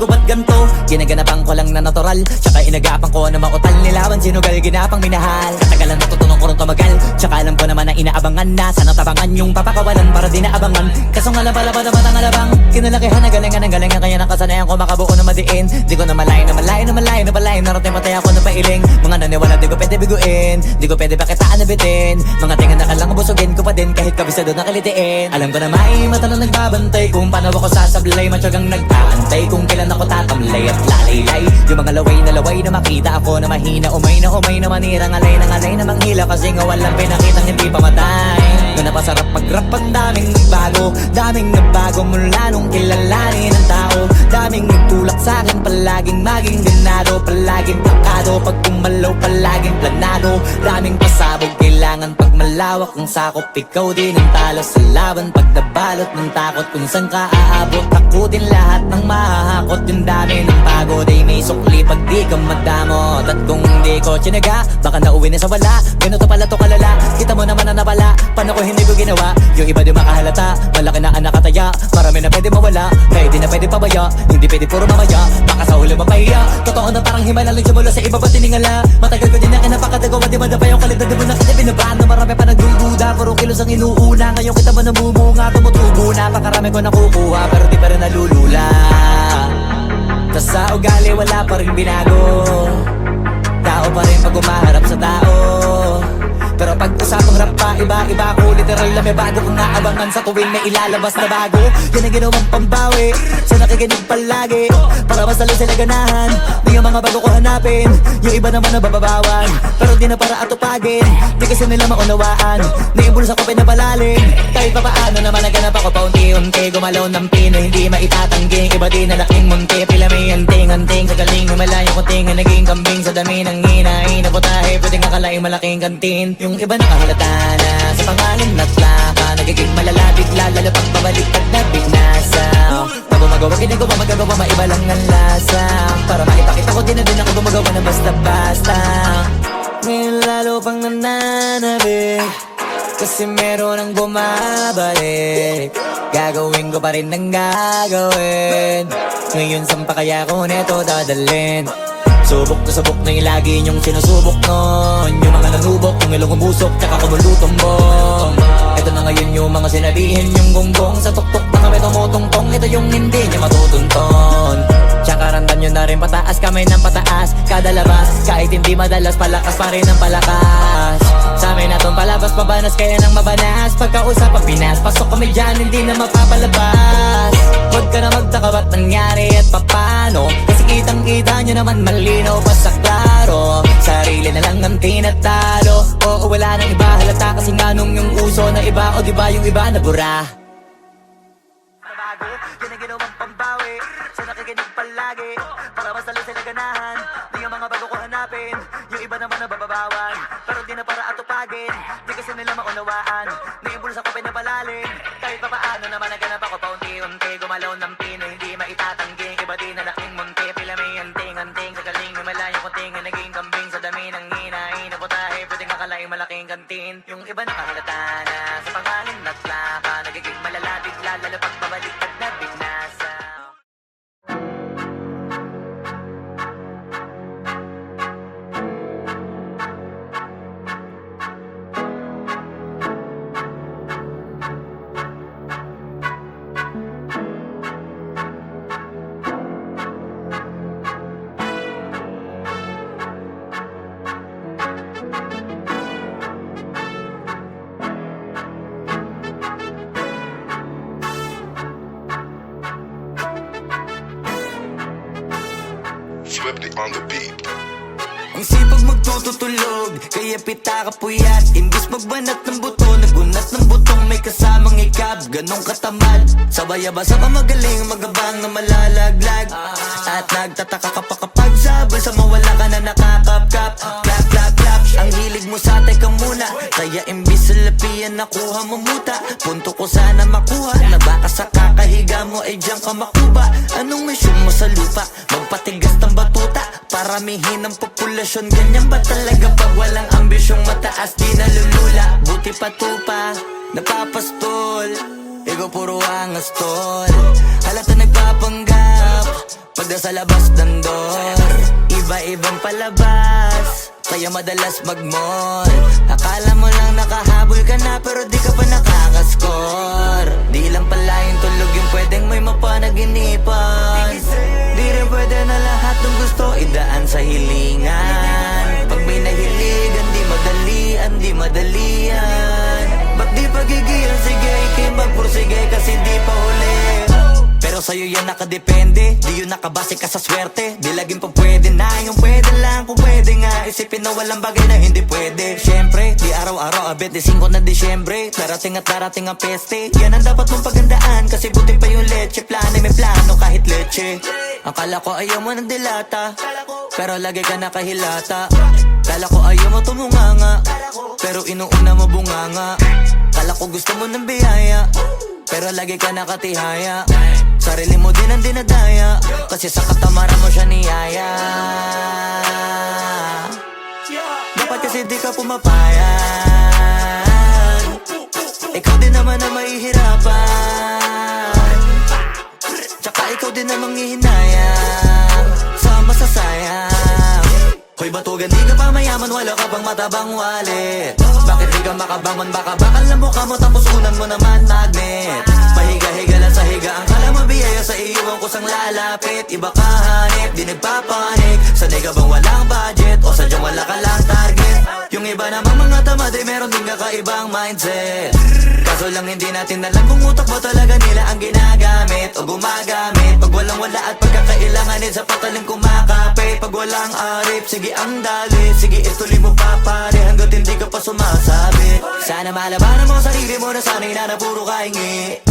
ko ba't ganto? Ginaganapan ko lang na natural, tsaka inagapan ko na mautal. Nilawan sinugal, ginapang minahal. Katagalan natutunan ko rin tumagal, tsaka alam ko naman na inaabangan na. Sana tabangan yung papakawalan para di naabangan. Kaso nga lang pala ba naman ang alabang kinalakihan na galingan ng galingan, kaya nakasanayan ko makabuo na madiin. Di ko na malayo na malayo na malayo na malayo. Narating patay ako na pailing. Mga naniwala di ko pwede biguin, di ko pwede pakitaan na bitin. Mga tinga na kalang busugin ko pa din kahit kabisado na kalitiin. Alam ko na may mata na nagbabantay kung paano ako sasablay. Matyagang nag-aantay kung kailan ako tatamlay at lalaylay. Yung mga laway na makita ako na mahina. Umay na manirang alay na manghila. Kasi nga walang pinakitang hindi pamatay. Doon na pasarap mag-rap, ang daming nagbago mula nung kilalanin ng tao. Daming nagtulak sa'kin, palaging maging ganado, palaging plakado. Pag kumalaw, palaging planado. Daming pasabog, kailangan pag malawak ang sakop. Ikaw din ang talo sa laban, pag nabalot ng takot. Kung saan ka aabot, ako din lahat ng mahahakot. Yung dami ng pagod ay may sukli pag di ka madamot. At kung hindi ko tsinaga, baka nauwi na sa wala. Ganito pala to kalala, kita mo naman na napala. Paano ko hindi ko ginawa, yung iba di makahalata. Malaki na anak kataya, marami na pwede mawala. Kaya di na pwede pabaya, hindi pwede puro mamaya. Baka sa huli mapahiya, totoo na parang himala lang simula sa iba ba tiningala. Matagal ko din na kinapakadagawa, di madapa yung kalidad. Di mo na kita binabaan na marami pa nagdududa. Puro kilos ang inuuna, ngayon kita mo namumunga. Tumutubo na, pakarami ko nakukuha, pero di pa rin nalulula. Tas sa ugali wala pa rin binago, tao pa rin pag umaharap sa tao. Pero pag usapang rap pa, iba ko. Literal na may bago kong naabangan sa tuwing may ilalabas na bago. Yan ang ginawang pambawi sa nakikinig palagi, para mas lalo sila ganahan. Di yung mga bago ko hanapin, yung iba naman nababawan. Pero di na para atupagin, di kasi nila maunawaan. Naimbulsa ko pinapalalim, kahit pa paano naman naganap ako paunti-unti. Gumalaw ng pino, hindi maitatangging. Iba di na laking munti, pila may anting-anting. Sa galing humalayo kunting na naging kambing. Sa dami ng hinahin na putahe, pwedeng akalaing malaking kantin. Yung iba nakahalata na sa pangalan at laka, nagiging malala bigla, lalo pag pabalik at nabinasa. Pag gumagawa, ginagawa, magagawa, maiba lang ang lasa. Para maipakita ko din na din ako gumagawa na basta-basta. Ngayon lalo pang nananabik, kasi meron ang bumabalik. Gagawin ko pa rin ang gagawin. Ngayon saan pa kaya ko neto dadalhin? Subok to subok na yung lagi niyong sinusubok nun. Yung mga nanubok, yung ilong umusok, tsaka kumulutong bong. Ito na ngayon yung mga sinabihin yung gonggong. Sa tuktok na kami tumutungtong, ito yung hindi niya matutunton. Tsaka randam nyo na rin pataas, kamay ng pataas. Kada labas, kahit hindi madalas, palakas pa rin ang palakas. Sa amin natong palabas, pabanas, kaya nang mabanas. Pagkausap ang Pinas, pasok kami dyan, hindi na mapapalabas. Huwag ka na magtaka ba't nangyari at papano, kasi kitang-kita nyo naman malinaw pa sa klaro. Sarili na lang ang tinatalo, oo wala nang iba halata. Kasi nga nung yung uso na iba, o diba yung iba na bura. Nabago, yan ang ginawang pambawi sa nakikinig palagi, para mas lalo sila ganahan. Di yung mga bago ko hanapin, yung iba naman nababawan. Pero di na para atupagin, di kasi nila maunawaan. Naimbulsa ko pinapalalim, kahit pa paano naman naganap ako paunti-unti. Gumalaw ng pino, hindi maitatangging. Iba di na laking munti, pila may anting-anting. Sa galing may malayo kunting na naging kambing. Sa dami ng hinahin na putahe, pwedeng akalaing malaking kantin. Yung iba nakahalata na sa pangalan at laka, nagiging malala bigla, lalo pag pabalik at nabinasa. Swifty on the beat. Ang sipag magtututulog, kaya pita ka puyat. Imbis magbanat ng buto, nagunat ng butong may kasamang ikab. Ganong katamad, sabay-abasa ka magaling, magabang na malalaglag. At nagtataka ka pa kapag sabay sa mawala ka na nakakapkap. Clap, clap, clap, ang hilig mo sa teka muna. Kaya imbis sa lapian nakuha mo muta. Punto ko sana makuha, na baka sa kakahiga mo ay diyan ka makuba. Anong mission mo sa lupa? Magpatigas ng batuta, paramihin ang populasyon. Ganyan ba talaga pag walang ambisyong mataas? Di nalulula, buti patupa, napapastol. Ikaw puro angas tol, halata nagpapanggap, pag nasa labas ng door. Iba-ibang palabas, kaya madalas mag-mall. Akala mo lang nakahabol ka na, pero di ka pa nakakascore. Di lang pala yung tulog yung pwedeng may mapanaginipan. Di rin pwede na lahat ng gusto idaan sa hilingan. Pag may nahiligan, di madalian. Ba't di pagigil? Sige, magpursige kasi di pa huli. Pero sa'yo yan nakadepende, di yun nakabase ka sa swerte. Di laging pa pwede na, yung pwede lang kung pwede nga. Isipin na walang bagay na hindi pwede. Siyempre, di araw-araw, 25 na Disyembre. Darating at darating ang peste. Yan ang dapat mong pagandaan, kasi buti pa yung leche. Plano may plano kahit leche. Akala ko ayaw mo ng dilata, pero lagi ka nakahilata. Kala ko ayaw mo tumunganga, pero inuuna mo bunganga. Kala ko gusto mo ng biyaya, pero lagi ka nakatihaya. Sarili mo din ang dinadaya, kasi sa katamaran mo siya niyaya. Dapat kasi di ka pumapayan, ikaw din naman ang mahihirapan. Tsaka ikaw din ang manghihinayang sa masasayang. Hoy batugan, di ka pa mayaman, wala ka pang matabang wallet. Bakit di ka makabangon, baka bakal na mukha mo, tapos unan mo naman magnet. Pahiga-higa lang sa higa, ang kala mabiyaya sa iyo ang kusang lalapit. Iba ka hanip, di nagpapanik. Sanay ka bang walang budget, o sadyang wala ka lang target? Yung iba namang mga tamad ay meron din kakaibang mindset. Kaso lang hindi natin alam kung utak ba talaga nila ang ginagamit o gumagamit. Pag walang wala at pagkakailanganin sa patalim kumakapit. Pag walang arip, sige ang dali, sige ituloy mo pa pare hanggat hindi ka pa sumasabi. Sana malabanan mo sarili mo na sanay na puro kahingi.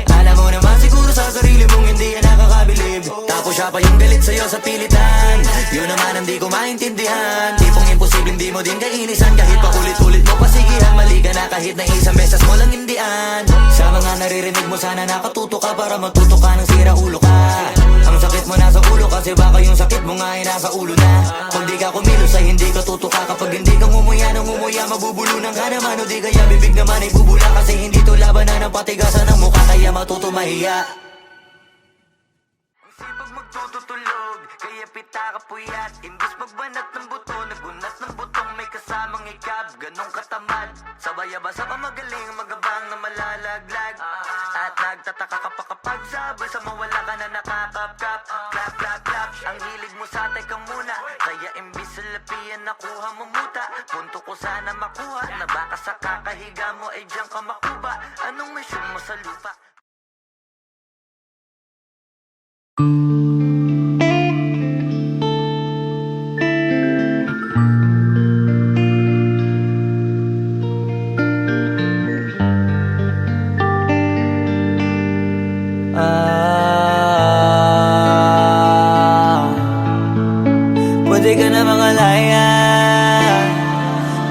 Alam mo naman siguro sa sarili mong hindi yan nakakabilib. Tapos siya pa yung galit sa'yo sa pilitan. Yun naman ang di ko maintindihan. Tipong imposible hindi mo din kainisan. Kahit pa ulit-ulit mo pasigihan, mali ka na kahit na isang beses mo lang hindian. Sa mga naririnig mo sana nakatuto ka para matuto ka ng sira ulo ka. Ang sakit mo nasa ulo kasi baka yung sakit mo nga ay nasa ulo na. Kung di ka kumilos ay hindi ka tutuka. Kapag hindi ka ngumuya ng ngumuya, mabubulunan ka naman. O di kaya bibig naman ay bubula, kasi hindi to labanan ng patigasan ng mukha, kaya matuto mahiya. Ang sipag magtututulog, kaya pita ka puyat. Imbis magbanat ng buto, nagunat ng butong may kasamang ikab. Ganong katamad, sabay-abasa ka magaling, magabang na malalaglag. At nagtataka ka pa kapag sabay sa mawala ka na nakakapkap. Clap, clap, clap, ang hilig mo sa teka muna. Kaya imbis sa lapian nakuha mo muta. Punto ko sana makuha, na baka sa kakahiga mo ay diyan ka makuba. Anong mission mo sa lupa? Pwede ka na mangalaya,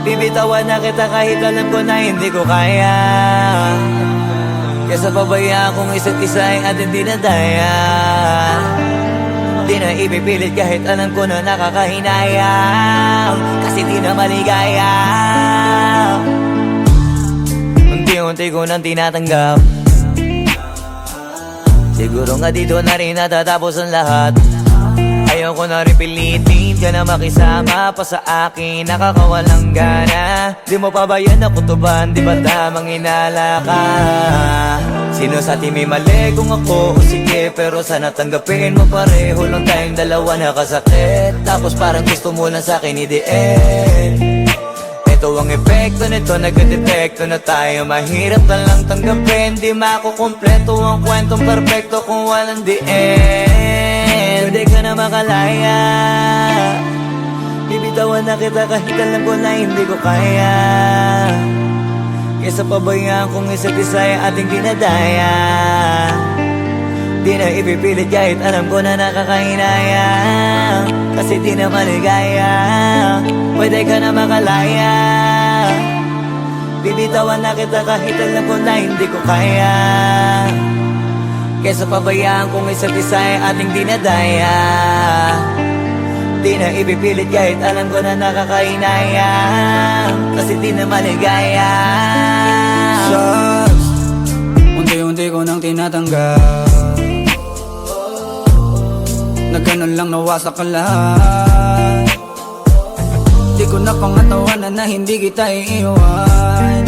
bibitawan na kita kahit alam ko na hindi ko kaya. Kesa pabaya akong isa't isa ay ating dinadaya. Di na ipipilit kahit alam ko na nakakahinayang, kasi di na maligaya. Unti-unti ko nang tinatanggap, siguro nga dito na rin natatapos ang lahat. Ayoko na rin pilitin ka na makisama pa sa akin, nakakawalang gana. Di mo pa ba yan nakutuban, di ba tamang inala ka? Sino sa atin may mali kung ako o sige, pero sana tanggapin mo pareho lang tayong dalawa nakasakit. Tapos parang gusto mo lang sa akin i-end. Ito ang epekto nito, nagka-depekto na tayo. Mahirap na lang tanggapin, di makukumpleto ang kwentong perfecto kung walang the end. Pwede ka na makalaya, bibitawan na kita kahit alam ko na hindi ko kaya. Kesa pabayaan kung isa't isa ay ating dinadaya. Di na ipipilit kahit alam ko na nakakahinaya, kasi di na maligaya. Pwede ka na makalaya, bibitawan na kita kahit alam ko na hindi ko kaya. Kesa pabayaan kung isa't isa ay ating dinadaya. Di na ipipilit kahit alam ko na nakakahinaya, kasi di na maligaya. Unti-unti ko nang tinatanggap, na ganun lang nawasak ka lahat. Di ko na pangatawanan na hindi kita iiwan,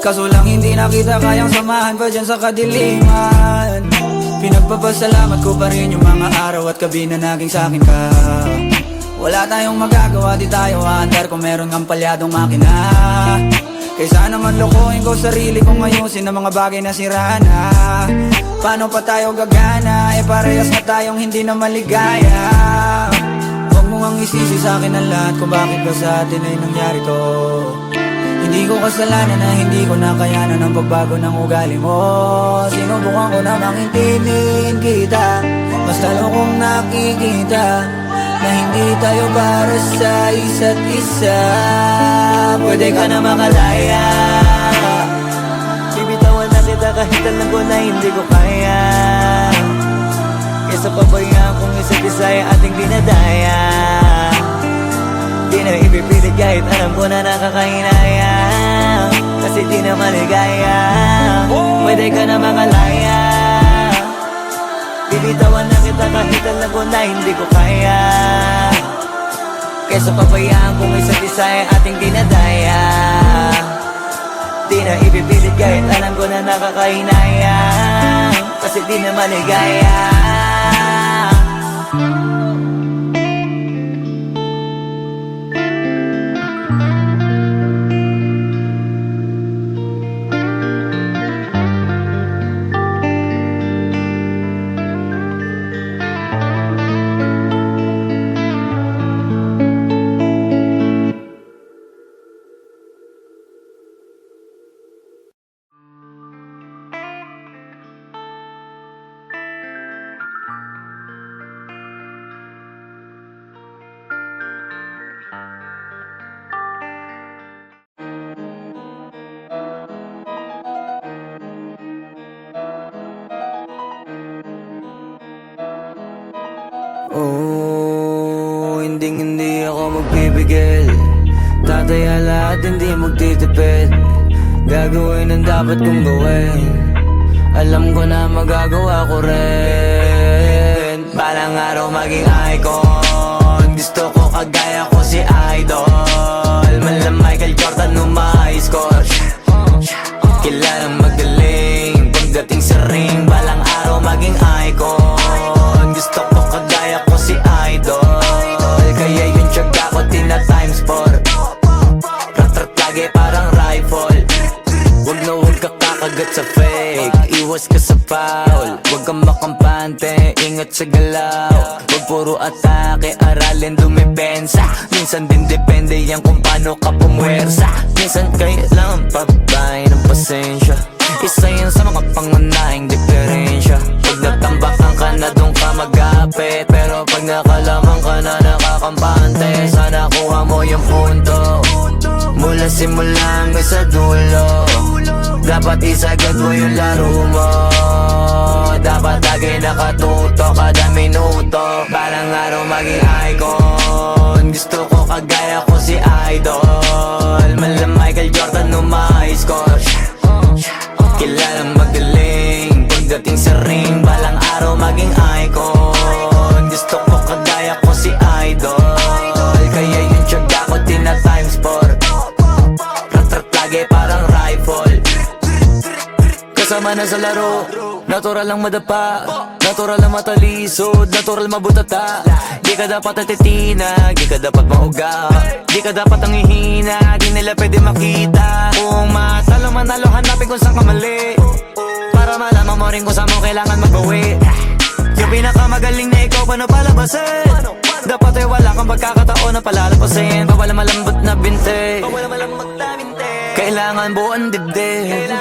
kaso lang hindi na kita kayang samahan pa dyan sa kadiliman. Pinagpapasalamat ko pa rin yung mga araw at gabi na naging sa'kin ka. Wala tayong magagawa, di tayo aandar kung meron kang palyadong makina. Kaysa naman lokohin ko sarili kong ayusin ang mga bagay na sira na. Paano pa tayo gagana, eh parehas na tayong hindi na maligaya. Huwag mo ngang isisi sa'kin ang lahat kung bakit ba sa atin ay nangyari to. Hindi ko kasalanan na hindi ko nakayanan ang pagbago ng ugali mo. Sinubukan ko namang intindihin kita, mas lalo kong nakikita na hindi tayo para sa isa't isa. Pwede ka na makalaya, bibitawan na kita kahit alam ko na hindi ko kaya. Kesa pabayaan kung isa't isa ay ating dinadaya. Di na ipipilit kahit alam ko na nakakahinaya, kasi di na maligaya. Pwede ka na makalaya, bibitawan na kita kahit alam ko na hindi ko kaya. Kesa pabayaan kung isa't isa ay ating dinadaya. Di na ipipilit kahit alam ko na nakakahinaya, kasi di na maligaya. Oh, hindi ako magpipigil. Tataya lahat, hindi magtitipid. Gagawin ang dapat kong gawin. Alam ko na magagawa ko rin. Balang araw maging icon. Gusto ko kagaya ko si Idol. Mala Michael Jordan score. Kilalang magaling pagdating sa ring. Balang araw maging icon. Gusto ko kagaya ko si Idol. Kaya yung tiyaga ko tina-times 4. Rat-rat lagi parang rifle. Huwag na huwag ka kakagat sa fake. Iwas ka sa foul. Huwag kang makampante, ingat sa galaw. Huwag puro atake, aralin dumipensa. Minsan din depende yan kung paano ka pumwersa. Minsan kailangan pabay ng pasensya. Isa yan sa mga pangunahing diferensya. Pag natambakan ka na doon ka mag-apit, pero pag nakalaman ka na nakakampante, sana kuha mo yung punto. Mula simula hanggang sa dulo, dapat isagad mo yung laro mo. Dapat lagi nakatuto kada minuto. Balang araw maging icon. Gusto ko kagaya ko si Idol. Mala Michael Jordan score. Kilalang magaling pagdating sa ring. Balang araw maging icon. Gusto ko kagaya ko si Idol. Kaya yung tiyaga ko tina-times 4. Rat-rat lagi parang rifle. Kasama na sa laro, natural lang madapa, natural lang matalisod, natural mabutata. Di ka dapat natitina, di ka dapat mauga, di ka dapat ang ihina, di nila pwede makita. Kung matalo manalo, hanapin kung saan ka mali, para malaman mo rin kung saan mo kailangan magbawi. Yung pinakamagaling na ikaw, paano palabasin? Dapat ay wala kang pagkakataon na palalapasin. Bawal malambot na binte, kailangan buuan dibdib.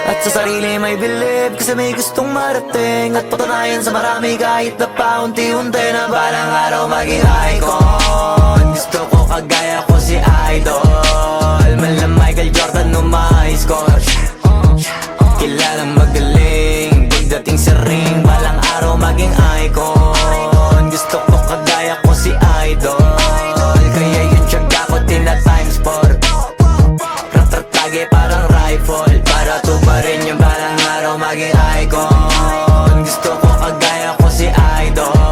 At sa sarili may bilib, kasi may gustong marating. At patunayan sa marami kahit na paunti-unti, na balang araw maging icon. Gusto ko kagaya ko si Idol. Mala Michael Jordan score. Kilalang magaling pagdating sa ring. Balang araw maging icon. Gusto ko kagaya ko si Idol. Kaya yung tiyaga ko tina-times 4. Rat-rat lagi parang rifle. Para tuparin yung balang araw maging icon. Gusto ko kagaya ko si Idol.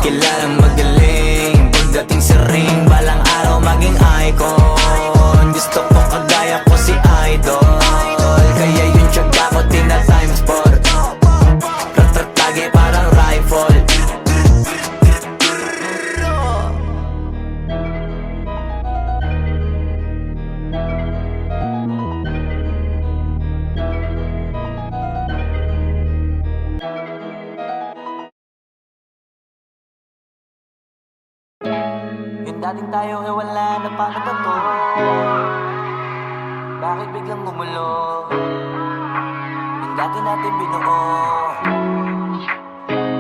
Kilalang magaling pagdating sa ring, balang araw maging icon. Gusto ko kagaya ko si Idol, kaya yung tiyaga ko tina-times 4. Ratratagi parang rifle. Yung dating tayo ay wala na paano ba to? Bakit biglang gumulo? Yung dati natin binuo,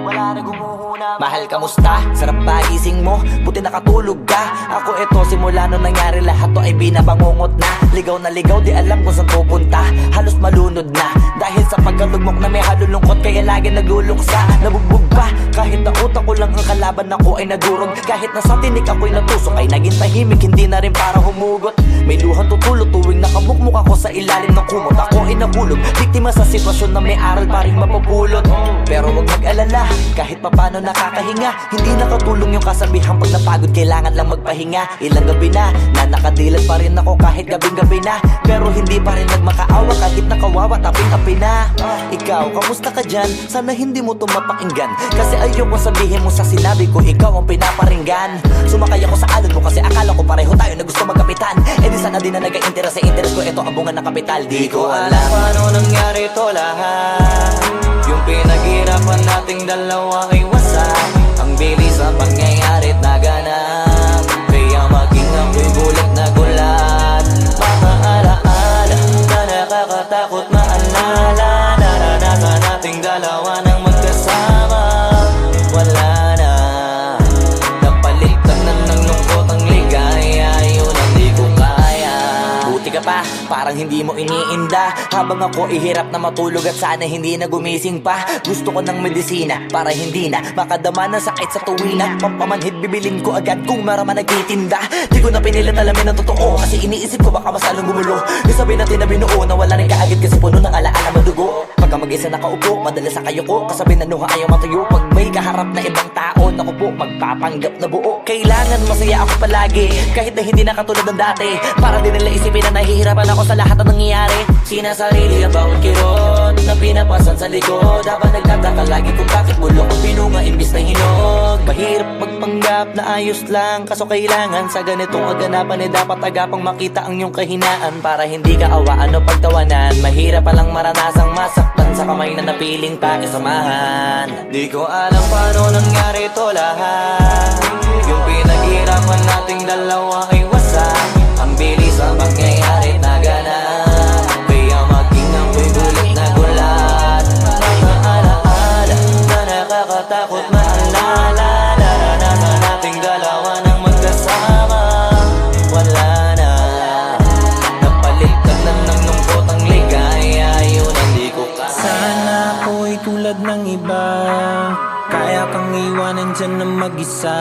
wala na gumuhuna. Mahal, kamusta? Sarap ba gising mo? Buti nakatulog ka. Ako eto, simula nung nangyari lahat to ay binabangungot na. Ligaw na ligaw, di alam kung saan pupunta. Halos malunod na dahil sa pagkalugmok na may halulungkot, kaya lagi nagluluksa. Nabugbog pa, kahit na utak ko lang ang kalaban, ako ay nagurog. Kahit na sa tinik ako'y natusok, ay naging tahimik, hindi na rin para humugot. May luhang tutulog tuwing nakamukmuk ako sa ilalim ng kumot. Ako ay nahulog, biktima sa sitwasyon na may aral pa rin mapupulot. Pero huwag mag-alala, kahit papano nakakahinga. Hindi nakatulong yung kasabihan, pag napagod kailangan lang magpahinga. Ilang gabi na nakadilat pa rin ako kahit gabing-gabi na. Pero hindi pa rin nagmakaawa kahit nakawawa, taping-api na. Ikaw, kamusta ka dyan? Sana hindi mo to mapakinggan, kasi ayoko sabihin mo sa sinabi ko ikaw ang pinaparinggan. Sumakay ako sa alon mo kasi akala ko pareho tayo na gusto magkapitan. Eh di sana di na nag-interest sa interest ko, ito ang bunga ng kapital. Di ko alam paano nangyari to lahat. Yung pinaghirapan nating dalawa ay wasak. Ang bilis ang pangyayari't naganap, kaya maging ako'y gulat na gulat. Mga alaala na nakakatakot maalala, naranasan nating dalawa nang magkasama. Wala na, napalitan na ng lungkot ang ligaya, yun ang di ko kaya. Buti ka pa, parang hindi mo iniinda, habang ako ihirap na matulog at sana hindi na gumising pa. Gusto ko ng medisina para hindi na makadama ng sakit sa tuwina. Pampamanhid bibilin ko agad kung maraman nagtitinda. Di ko na pinilit alamin ang totoo, kasi iniisip ko baka masalong gumulo. Yung sabi natin na binuo na wala rin kaagad, kasi puno ng alaala madugo. Pagka mag-isa nakaupo, madalas sa kayo ko, kasabi na nuha ayaw matuyo. Pag may kaharap na ibang tao, naku po, magpapanggap na buo. Kailangan masaya ako palagi, kahit na hindi na katulad ng dati. Para din nila isipin na nahihirapan ako sa lahat ng nangyayari. Sinasarili ang bawat kirot na pinapasan sa likod, habang nagtataka lagi kung bakit bulok ang pinunga imbis na hinog. Mahirap magpanggap na ayos lang, kaso kailangan sa ganitong aganapan eh dapat agapang makita ang iyong kahinaan, para hindi ka awaan o pagtawanan. Mahirap palang maranasang masaktan sa kamay na napiling pakisamahan. Di ko alam paano nangyari to lahat. Yung pinaghirapan nating dalawa ay wasak. Ang bilis ang pangyayari naganap, kaya maging ako'y gulat na gulat. Mga alaala na nakakatakot maalala, naranasan nating dalawa nang magkasama. Wala na, napalitan na ng lungkot ang ligaya, yun ang di ko kaya. Sana ako'y tulad ng iba, kaya kang iwanan dyan na mag-isa.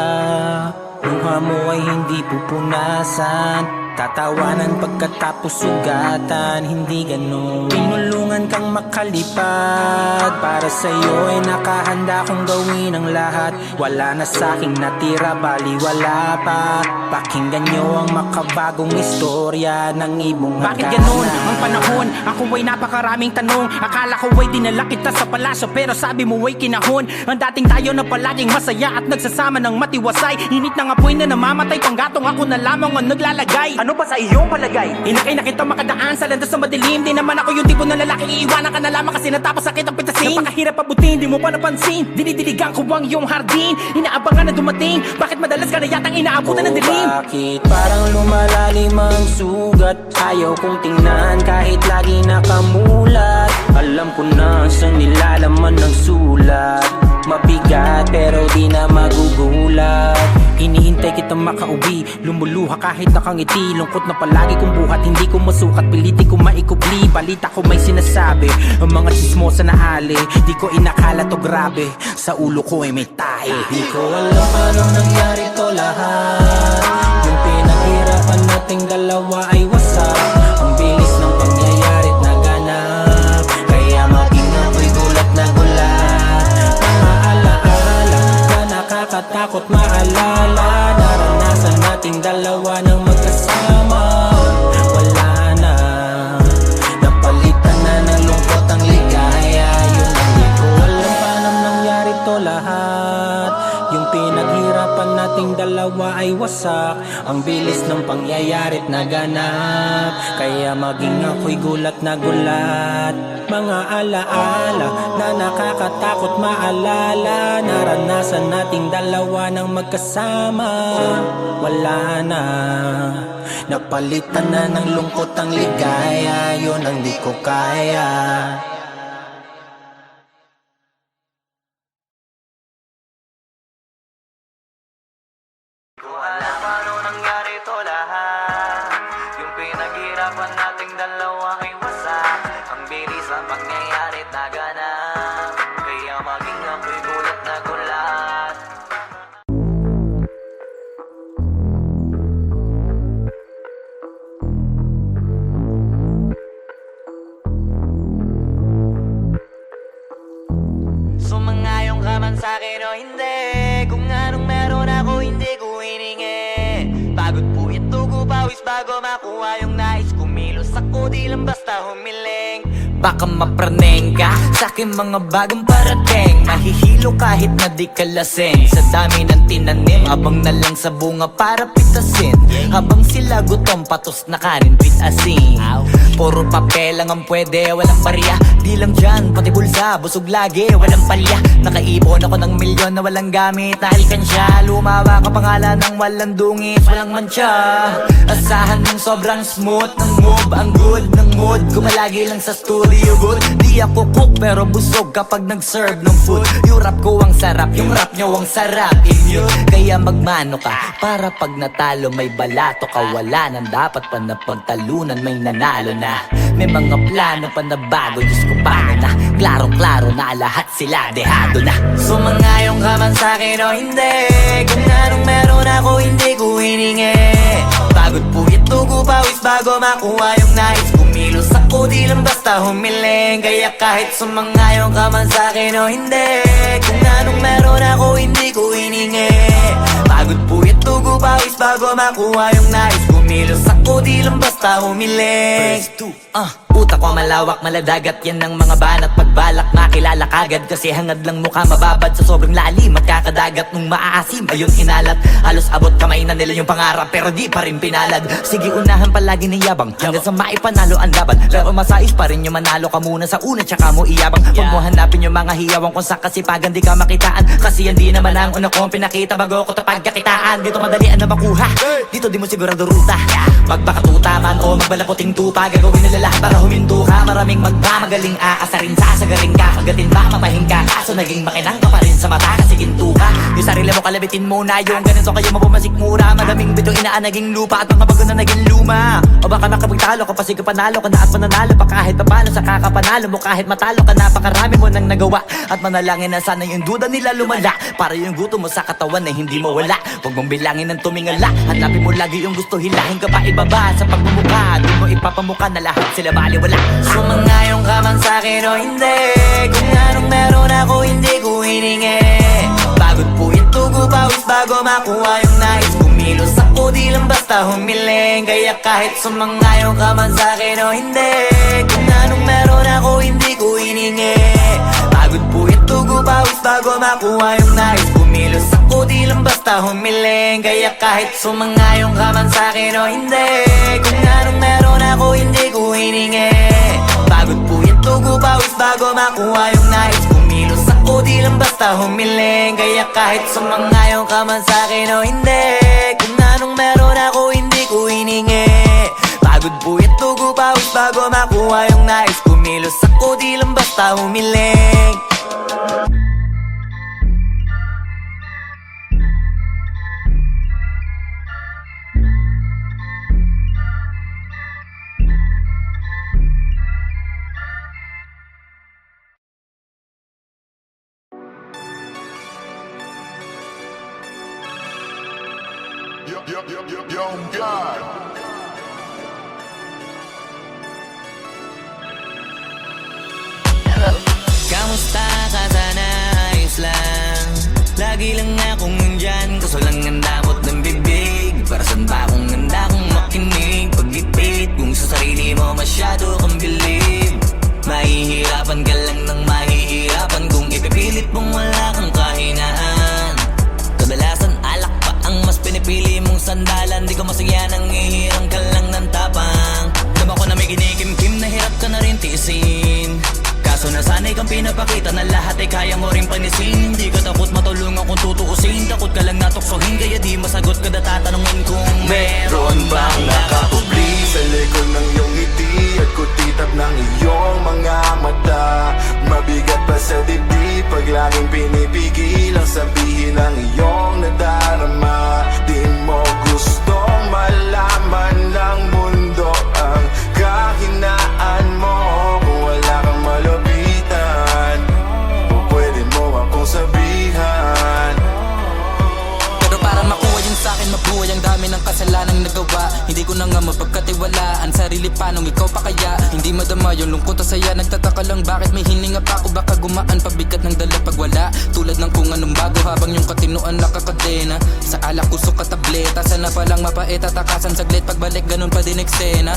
Luha mo ay hindi pupunasan, tatawanan pagkatapos sugatan, hindi ganun. Tinulungan kang makalipad, para sa'yo ay nakahanda kong gawin ang lahat. Wala na sa'king natira, bali wala pa. Pakinggan nyo ang makabagong istorya ng ibong hagana. Bakit ganun ang panahon? Ako ay napakaraming tanong. Akala ko ay dinala kita sa palasyo, pero sabi mo ay kinahon. Ang dating tayo na palaging masaya at nagsasama ng matiwasay. Init ng apoy na namamatay, panggatong ako na lamang ang naglalagay. Ano ba sa iyong palagay? Inakay na kita makadaan sa landas na madilim. Di naman ako yung tipo ng lalaking iiwanan ka na lamang kasi natapos sakit ang pitasin. Napakahirap pabutin, di mo pa napansin. Dinidiligan ko ang iyong hardin, inaabangan na dumating. Bakit madalas ka na yatang inaabutan ng dilim? Bakit parang lumalalim ang sugat? Ayaw kong tingnan kahit lagi nakamulat. Alam ko na sa nilalaman ng sulat. Mabigat pero di na magugulat. Hinihintay kitang makauwi, lumuluha kahit nakangiti. Lungkot na palagi kong buhat, hindi ko masukat, piliti ko maikubli. Balita ko may sinasabi, ang mga chismosa na ali. Di ko inakala to grabe, sa ulo ko ay may tahi. Di ko alam paano nangyari to lahat. Yung pinaghirapan nating dalawa ay wasak. Ang bilis ng pangyayari't naganap, kaya maging ako'y gulat na gulat. Mga alaala na nakakatakot nakakatakot maalala. Naranasan nating dalawa ng magkasama. Wala na, napalitan na ng lungkot ang ligaya. Yun ang di ko alam paano nangyari to lahat. Yung pinaghirapan nating dalawa ay wasak. Ang bilis ng pangyayari't naganap, kaya maging ako'y gulat na gulat. Mga alaala na nakakatakot maalala. Naranasan nating dalawa ng magkasama. Wala na, napalitan na ng lungkot ang ligaya. Yun ang di ko kaya. Ko alam paano nangyari to lahat. Yung pinaghirapan nating dalawa ay wasak. Ang bilis ang pangyayari naganap, kaya maging ako'y gulat na gulat. Sumangayong ka man sa'kin o hindi, kung anong meron ako hindi ko hiningi. Pagod po ito ko pawis bago makuha yung nais. Kumilos ako di lang basta humiling. Baka mapraneng ka sa aking mga bagong parating. Mahihilo kahit na di ka lasing. Sa dami ng tinanim, abang na lang sa bunga para pitasin. Habang sila gutom, patos na kanin, pitasin. Puro papel lang ang pwede, walang barya. Di lang dyan, pati bulsa, busog lagi, walang palya. Nakaipon ako ng milyon na walang gamit na alkansya. Lumawa ka pangalan ng walang dungis, walang mancha. Asahan ng sobrang smooth ng move, ang good ng mood. Kumalagi lang sa studio good. Di ako cook pero busog kapag nag-serve ng food. Yung rap ko ang sarap, yung rap nyo ang sarap. Immune, kaya magmano ka para pag natalo may balato ka. Wala nang dapat pa na pagtalunan, may nanalo na. May mga plano pa na bago, Diyos ko paano na. Klarong-klaro na lahat sila, dehado na. Sumangayong ka man sa'kin o hindi, kung anong meron ako hindi ko hiningi. Pagod po ito ko pawis bago makuha yung nais. Kumilos ako di lang basta humiling, kaya kahit sumangayong ka man sa'kin o hindi, kung anong meron ako hindi ko hiningi. Pagod po ito ko pawis bago makuha yung nais. Kumilos ako di lang basta humiling. Utak ko malawak, maladagat yan ng mga banat. Pagbalak makilala kagad kasi hangad lang mukha mababad. Sa sobrang lalim, magkakadagat nung maaasim. Ayun inalat, halos abot kamay na nila yung pangarap pero di pa rin pinalad. Sige unahan palagi ng yabang hanggang sa maipanalo ang laban. Pero masais pa rin yung manalo ka muna sa una tsaka mo iyabang. Huwag mo hanapin yung mga hiyawang kung sa kasipagan di ka makitaan. Kasi yan di naman ang una kong pinakita bago ko ito pagkakitaan. Dito madalian na makuha, dito di mo sigurado ruta. Magbakatuta man o magbalaputing tupa, gagawin nila lahat para huminto ka. Maraming magmamagaling aasarin, sasagaring ka. Kagatin ba mamahing ka, kaso naging makinang ka pa rin sa mata kasi ginto ka. Yung sarili mo kalabitin muna, yung ganito kayo mapumasik mura. Madaming bito inaan naging lupa at mga bago na naging luma. O baka nakapagtalo ka pa, sige panalo ka na at mananalo pa kahit papalo sa kakapanalo mo. Kahit matalo ka, napakarami mo nang nagawa. At manalangin na sana yung duda nila lumala, para yung gutom mo sa katawan na hindi mawala. Huwag mong bilangin ng tumingala, hanapin mo lagi yung gusto, hilahin ka pa ibaba. Sa pagmumukha, di mo ipapamuka na lahat sila baliwala. Sumangayong ka man sa'kin o hindi, kung anong meron ako hindi ko hiningi. Pagod po ito ko pawis bago makuha yung nais. Kumilos ako di lang basta humiling, kaya kahit sumangayong ka man sa'kin o hindi, kung anong meron ako hindi ko hiningi. Pagod po ito ko pawis bago makuha yung nais. Kumilos ako di lang basta humiling, kaya kahit sumangayong ka man sa'kin o hindi, kung anong meron ako hindi ko hiningi. Pagod po ito ko pawis bago makuha yung nais. Kumilos ako di lang basta humiling, kaya kahit sumangayong ka man sa'kin o hindi, kung anong meron ako hindi ko hiningi. Pagod po ito ko pawis bago makuha yung nais. Kumilos ako di lang basta humiling. Yo, God. Kamusta ka sana? Ayos lang. Lagi lang akong nandyan, kaso lang ang damot ng bibig. Para saan ba kung handa kong makinig? Pag-ipit, kung sa sarili mo masyado kang bilib. Mahihirapan ka lang ng mahihirapan kung ipipilit mong wala kang kahinaan. Kadalasan alak pa ang mas pinipili mong sandalan. Di ko masaya nang ihirang ka lang ng tapang. Dama ko na may kinikimkim na hirap ka na rin tiisin. Kaso nasanay kang pinapakita na lahat ay kaya mo rin panisin. Hindi ka takot matulungan kung tutuusin. Takot ka lang natuksohin kaya di masagot kada tatanungin kung meron bang nakapubli sa likod ng iyong ngiti at kutitap ng iyong mga mata. Mabigat pa sa dibdib pag laging pinipigil ang sabihin ng iyong nadarama. Di mo gustong malaman ng mundo ang kahinaan mo. Kung wala kang malapitan, o pwede mo akong sabihan. Pero para makuha yun sa'kin mabuhay, ang dami ng kasalanang nagawa. Hindi ko na nga mapagkatiwalaan sarili panong ikaw pa kaya. Hindi madama yung lungkot at saya. Nagtataka lang bakit may hininga pa ako. Baka gumaan pabigat ng dala pag wala. Tulad ng kung anong bago habang yung katinuan nakakadena. Sa alak kusok at tableta, sana palang mapait at takasan saglit. Pagbalik ganun pa din eksena.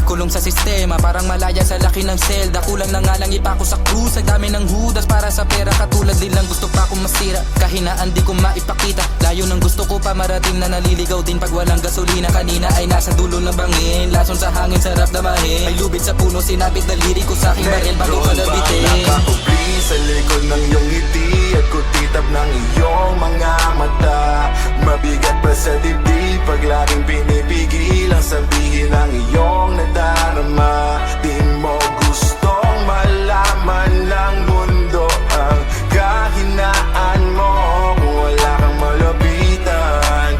Kulong sa sistema, parang malaya sa laki ng selda. Kulang na nga lang ipako sa krus. Ang dami ng hudas para sa pera. Katulad nilang gusto pa akong masira. Kahinaan di ko maipakita. Layo ng gusto ko pa marating na naliligaw din pag walang gasolina. Kanina ay nasa dulo ng bangin. Lason sa hangin, sarap damahin. May lubid sa puno, sinabit daliri ko sa aking baril bago ka nabitin. Nakakubli sa likod ng iyong ngiti at kutitap ng iyong mga mata. Mabigat pa sa dibdib pag laging pinipigil ang sabihin ng iyong nadarama. Di mo gustong malaman ng mundo ang kahinaan mo. Kung wala kang malapitan,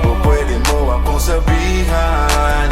o pwede mo akong sabihan.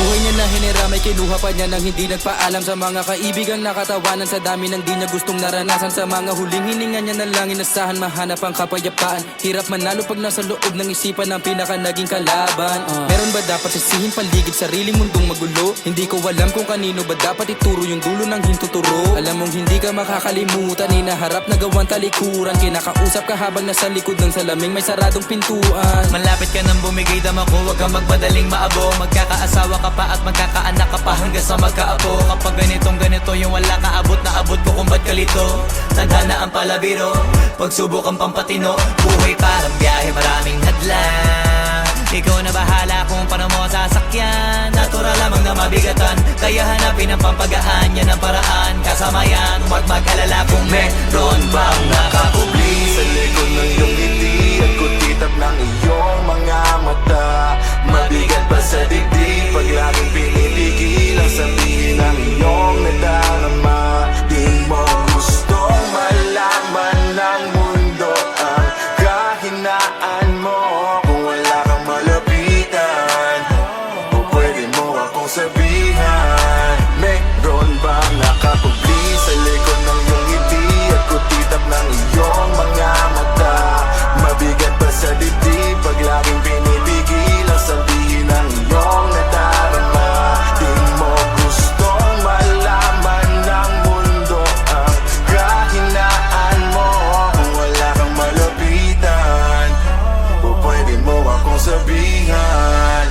Buhay niya na hinira, may kinuha pa niya nang hindi nagpaalam sa mga kaibigang nakatawanan. Sa dami ng di niya gustong naranasan, sa mga huling hininga niya na lang inasahan mahanap ang kapayapaan. Hirap manalo pag nasa loob ng isipan ng pinaka naging kalaban. Meron ba dapat sisihin paligid sariling mundong magulo? Hindi ko alam kung kanino ba dapat ituro yung dulo ng hintuturo. Alam mong hindi ka makakalimutan, inaharap na gawang talikuran. Kinakausap ka habang nasa likod ng salaming may saradong pintuan. Malapit ka nang bumigay dama ko, huwag kang magmadaling maabo. Magkakaasawa ka pa at magkakaanak ka pa hanggang sa magkaapo. Kapag ganito yung wala ka abot na abot ko kung ba't kalito. Tadhana ang palabiro, pagsubok ang pampatino. Buhay parang biyahe, maraming hadlang. Ikaw na bahala kung paano mo sasakyan. Natural lamang na mabigatan, kaya hanapin ang pampagaan. Yan ang paraan, kasama yan. Huwag mag-alala kung meron bang nakakubli sa likod ng iyong ngiti at kutitap ng iyong mga mata. Mabigat pa sa dibdib pag laging pinipigil ang sabihin ng iyong nadarama. Di mo gustong malaman ng mundo ang kahinaan mo. Kung wala kang malapitan, o pwede mo akong sabihan. Meron bang nakakubli sa likod ng iyong ngiti at kutitap ng iyong mga mata. Mabigat pa sa dibdib pag laging pinipigil ang sabihin ng iyong nadarama. Di mo gustong malaman ng mundo ang kahinaan mo. Kung wala kang malapitan, o pwede mo akong sabihan.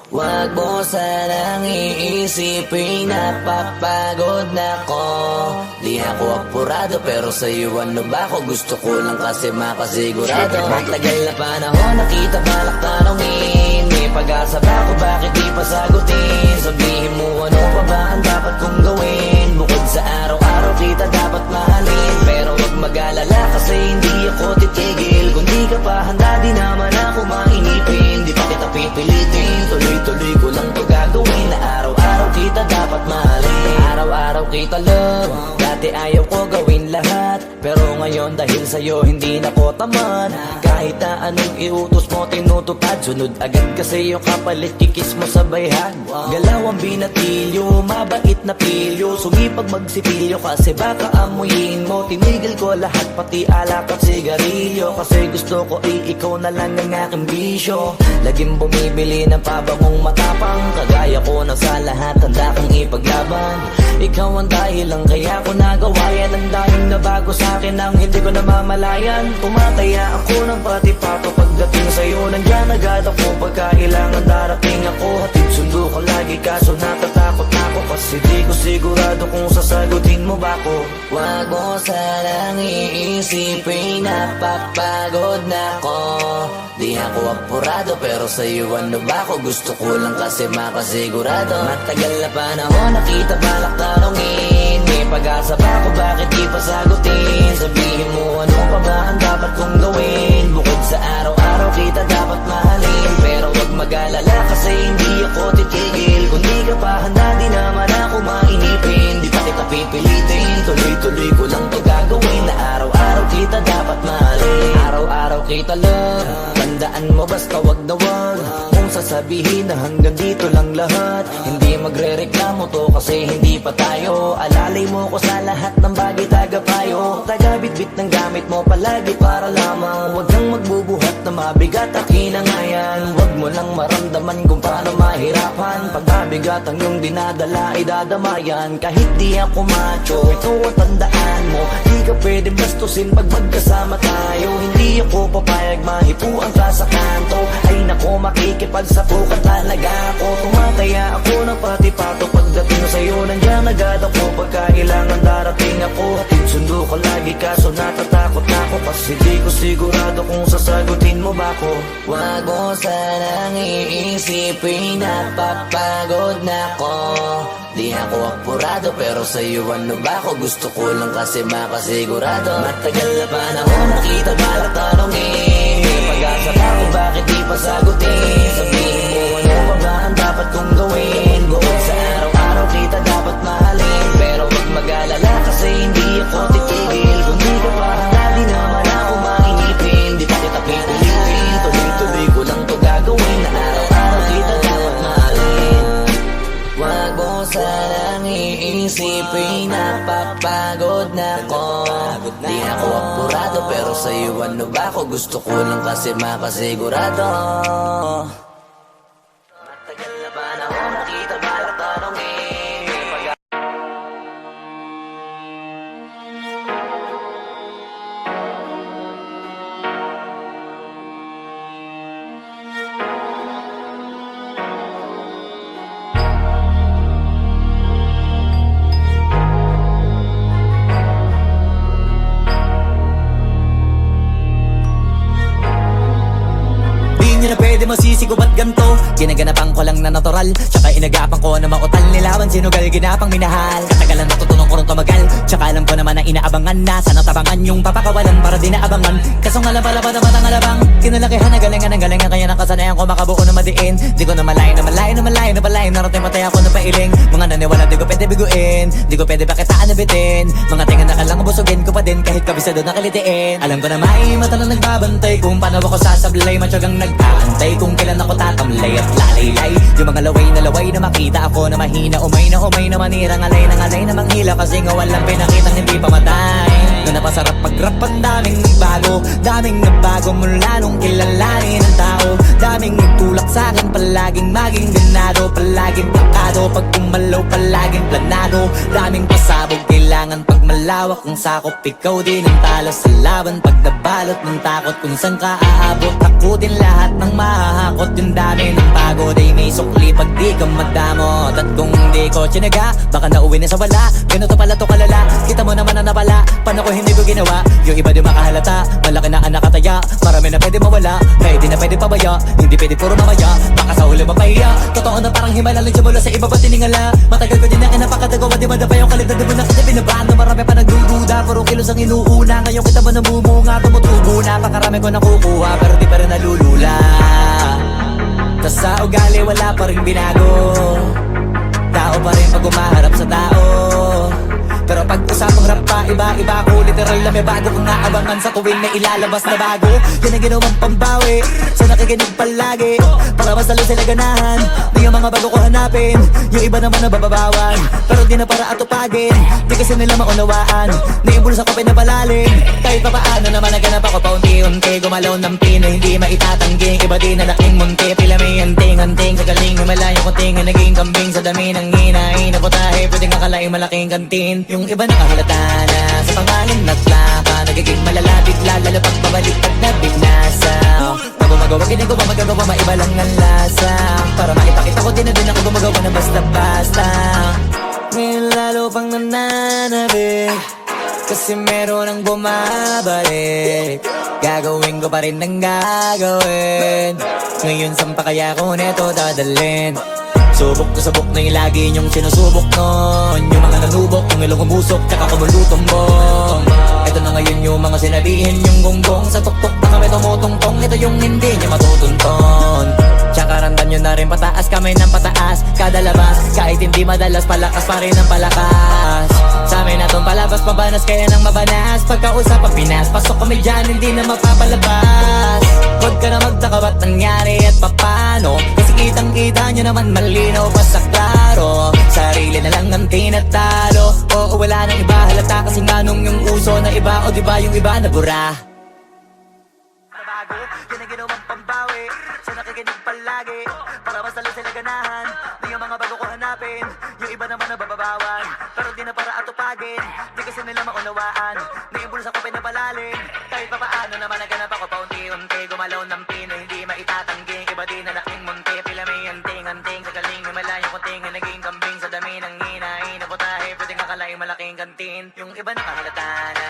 Wag mo sanang iisipin napapagod na ko. Di ako apurado pero sa'yo ano ba ako? Gusto ko lang kasi makasigurado. Matagal na panahon nakita balak tanongin. May pag-asa ba ako bakit di pa sagutin? Sabihin mo ano pa ba ang dapat kong gawin? Bukod sa araw-araw kita dapat mahalin. Pero wag mag-alala kasi hindi ako titigil. Kung di ka pa handa di naman ako mainipin. Di pa kita pipilitin, tuloy-tuloy ko lang to gagawin. Na araw-araw kita dapat mahalin. Araw-araw kita love, dati ayaw ko gawin lahat. Pero ngayon dahil sa'yo hindi na ko tamad. Kahit na anong iutos mo tinutupad. Sunod agad kasi yung kapalit kikis mo sa bayhan. Galaw ang binatilyo, mabait na pilyo. Sumipag magsipilyo kasi baka amuyin mo. Tinigil ko lahat pati alak at sigarilyo. Kasi gusto ko ikaw na lang ang aking bisyo. Laging bumibili ng pabangong matapang. Kagaya ko na sa lahat handa kang ipaglaban. Ikaw ang dahilan kaya ko nagawa yan. Ang daming nabago sa akin ang hindi ko namamalayan. Tumataya ako ng pati-pato pagdating sa'yo. Nandiyan agad ako pagkailangan darating ako. Hatid sundo ko lagi kaso natatakot ako. Kasi di ko sigurado kung sasagutin mo ba ko. Wag mo sanang iisipin napapagod na ko. Di ako apurado pero sa'yo ano ba ko. Gusto ko lang kasi makasigurado. Matagal na panahon nakita balak tanongin. May pag-asa ba ko bakit di pa sagutin? Sabihin mo ano pa ba ang dapat kong gawin? Bukod sa araw-araw kita dapat mahalin. Pero wag mag-alala kasi hindi ako titigil. Kung di ka pa handa di naman ako mainipin. Di pa kita pipilitin, tuloy-tuloy ko lang to gagawin. Na araw-araw kita dapat mahalin. Araw-araw kita love, tandaan mo basta wag na wag. Kung sasabihin na hanggang dito lang lahat. Hindi magre-reklamo to kasi hindi pa tayo. Alalay mo ko sa lahat ng bagay tagapayo. Taga-bitbit ng gamit mo palagi para lamang. Huwag kang magbubuhat na mabigat akin ang ayan. Huwag mo lang maramdaman kung paano mahirapan. Pag mabigat ang iyong dinadala idadamayan. Kahit di ako macho, ito ang tandaan mo. Di ka pwede bastusin pag magkasama tayo. Hindi ako papayag mahipuan ka sa kanto. Ay nako makikipagsapukan talaga ako. Tumataya ako ng pati-pato pagdating sa'yo. Nandiyan agad ako pagkailangan darating ako. Hatid sundo ko lagi kaso natatakot na ako. Kasi di ko sigurado kung sasagutin mo ba ko. Wag mo sanang iisipin napapagod na ko. Di ako apurado pero sa'yo ano ba ko. Gusto ko lang kasi makasigurado. Matagal na panahon nakita balak tanongin. May pag-asa ba ko bakit di pa sagutin? Sabihin mo ano pa ba ang dapat kong gawin? Bukod sa araw-araw kita dapat mahalin. Pero wag mag-alala kasi hindi ako titigil. Kung di ka pa handa di naman ako mainipin. Di pa kita pipilitin, tuloy-tuloy ko lang to gagawin. Na araw-araw kita dapat mahalin. Wag mo sanang iisipin napapagod na ko. Di ako apurado pero sa'yo ano ba ko. Gusto ko lang kasi makasigurado. Matagal na panahon nakita balak tanongin. Di na pwede masisig ba't ganto. Ginaganapan ko lang na natural. Tsaka inagapan ko na mautal nilawan. Sinugal ginapang minahal. Katagalan natutunan ko rin tumagal. Tsaka alam ko naman na inaabangan na. Sana tabangan yung papakawalan para di naabangan. Kaso nga lang pala pa naman ang alabang. Kinalakihan na galingan kaya nakasanayan ko makabuo na madiin. Di ko na malayo na malayo na malayo na palayo. Narating matay ako na pailing. Mga naniwala di ko pwede biguin. Di ko pwede pakitaan na bitin. Mga tinga na kalang busugin ko pa din. Kahit kabisado na kalitiin. Alam ko na may mata na nagbabantay. Kung paano ako sasablay matyagang nag-aantay. Kung kailan ako tatamlay at lalaylay. Yung mga laway na makita ako na mahina. Umay na manirang alay na manghila. Kasi nga walang pinakitang hindi pamatay. Na napasarap pag-rap ang daming nagbago. Daming nagbago mula nung kilalanin ang tao. Daming nagtulak sa'kin palaging maging ganado. Palaging plakado pag kumalaw palaging planado. Daming pasabog kailangan pag malawak ang sakop. Ikaw din ang talo sa laban pag nabalot ng takot. Kung saan ka aabot ako din lahat ng mahahakot. Yung dami ng pagod ay may sukli pag di ka madamot. At kung di ko tsinaga baka nauwi na sa wala. Ganito pala to kalala. Kita mo naman na napala. Paano ko hindi ko ginawa? Yung iba di makahalata. Malaki na ang nakataya. Marami na pwede mawala. Kahit di na pwede pabaya. Hindi pwede puro mamaya, baka sa huli mapahiya. Totoo na parang himala lang siya mula sa iba pa tiningala. Matagal ko din na napakadagawa, di ba na pa yung kalidad mo na kita binabaan na marami pa nagdududa. Puro kilos ang inuuna, ngayon kita mo namumunga. Tumutubo na, pakarami ko nakukuha, pero di pa rin nalulula. Tas sa ugali wala pa rin binago. Tao pa rin pag umaharap sa tao. Pero pag usapang rap pa, iba-iba ko. Literal na may bago kong naabangan sa tuwing may ilalabas na bago. Yan ang ginawang pambawi sa nakikinig palagi, para mas lalo sila ganahan. Di yung mga bago ko hanapin, yung iba naman nabababawan. Pero di na para atupagin, di kasi nila maunawaan. Naimbulsa ko pinapalalim, kahit pa paano naman naganap ako paunti-unti. Gumalaw ng pino, hindi maitatanggi. Iba din na laking munti, pila may anting-anting. Sa galing may malayo kunting, naging kambing sa dami ng hinahin na putahe. Pwedeng akalaing malaking kantin. Yung iba nakahalata na sa pangalan na plaka, nagiging malalapit lalo pag pabalik pag nabinasa. Pag gumagawa, ginagawa, magagawa, maiba lang ang lasa. Para maipakita ko din na din ako gumagawa na basta-basta. Ngayon lalo pang nananabik, kasi meron ang bumabalik. Gagawin ko pa rin ang gagawin. Ngayon saan pa kaya ko neto dadalhin? Subok na subok na yung lagi niyong sinusubok nun. Yung mga nanubok, yung ilong umusok, tsaka kumulutong bong. Ito na ngayon yung mga sinabihin yung gonggong. Sa tuktok na kami tumutungtong, ito yung hindi niya matutunton. Tsaka ramdam nyo na rin pataas, kamay ng pataas. Kada labas, kahit hindi madalas, palakas pa rin ang palakas. Sa amin na tong palabas, pabanas kaya nang mabanas. Pagkausap ang Pinas, pasok kami dyan, hindi na mapapalabas. Huwag ka na magtaka ba't nangyari at papano, kasi kitang-kita nyo naman malinaw pa sa klaro. Sarili na lang ang tinatalo, oo wala nang iba halata. Kasi nga nung yung uso na iba, o diba yung iba na bura. Bago, yan ang ginawang pambawi sa nakikinig palagi, para mas lalo sila ganahan. Di yung mga bago ko hanapin, yung iba naman nabababawan. Pero di na para atupagin, di kasi nila maunawaan. Naimbulsa ko pinapalalim, kahit pa paano naman naganap ako paunti-unti. Gumalaw ng pino, hindi maitatanggi. Iba din na laking munti, pila may anting-anting. Sa galing may malayong kunting, naging kambing sa dami ng hinahin na putahe. Pwedeng akalaing malaking kantin, yung iba nakahalata na